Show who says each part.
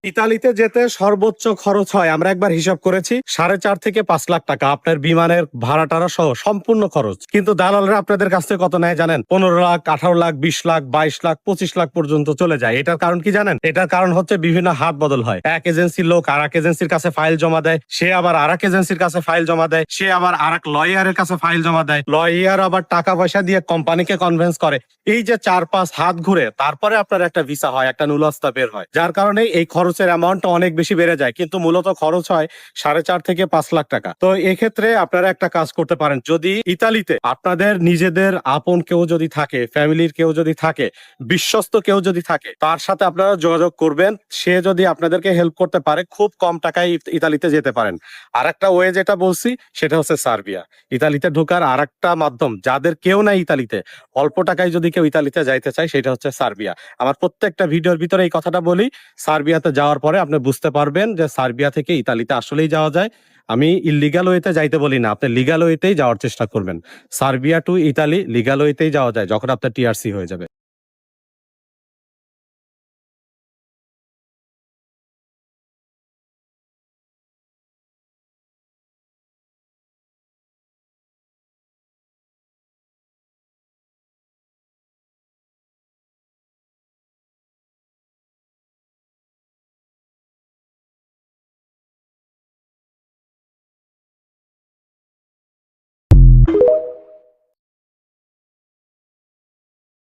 Speaker 1: ইতালিতে যেতে সর্বোচ্চ খরচ হয় আমরা একবার হিসাব করেছি 4.5 থেকে 5 লাখ টাকা আপনার বিমানের ভাড়া টাড়া সহ সম্পূর্ণ খরচ। কিন্তু দালালরা আপনাদের কাছ থেকে কত নেয় জানেন? 15 লাখ, 18 লাখ, 20 লাখ, 22 লাখ, 25 লাখ পর্যন্ত চলে যায়। এটার কারণ কি জানেন? এটার কারণ হচ্ছে বিভিন্ন হাত বদল হয়। এক এজেন্সির লোক আর এক এজেন্সির কাছে ফাইল জমা দেয়, সে আবার আর এক এজেন্সির কাছে ফাইল জমা দেয়, সে আবার আর এক লয়ারের কাছে ফাইল জমা দেয়, লয়ার আবার টাকা পয়সা দিয়ে কোম্পানিকে কনভিন্স করে। এই যে 4-5 হাত ঘুরে তারপরে আপনার একটা ভিসা হয়, একটা নুলাস্তা বের হয়, যার কারণে এই খরচের অ্যামাউন্টটা অনেক বেশি বেড়ে যায়। কিন্তু মূলত খরচ হয় 4.5 থেকে 5 লাখ টাকা। তো এক্ষেত্রে আপনারা একটা কাজ করতে পারেন, যদি ইতালিতে আপনাদের নিজেদের আপন কেউ যদি থাকে, ফ্যামিলির কেউ যদি থাকে, বিশ্বস্ত কেউ যদি থাকে, তার সাথে আপনারা যোগাযোগ করবেন। সে যদি আপনাদেরকে হেল্প করতে পারে, খুব কম টাকায় ইতালিতে যেতে পারেন। আর একটা ওয়ে যেটা বলছি সেটা হচ্ছে সার্বিয়া। ইতালিতে ঢোকার আর একটা মাধ্যম, যাদের কেউ নাই ইতালিতে, অল্প টাকায় যদি কেউ ইতালিতে যাইতে চায়, সেটা হচ্ছে সার্বিয়া। আমার প্রত্যেকটা ভিডিওর ভিতরে এই কথাটা বলি। সার্বিয়াতে যাওয়ার পরে আপনি বুঝতে পারবেন যে সার্বিয়া থেকে ইতালিতে আসলেই যাওয়া যায়। আমি ইলিগাল ওয়েতে যাইতে বলি না, আপনি লিগাল ওয়েতেই যাওয়ার চেষ্টা করবেন। সার্বিয়া টু ইতালি লিগাল ওয়েতেই যাওয়া যায় যখন আপনার টিআরসি হয়ে যাবে।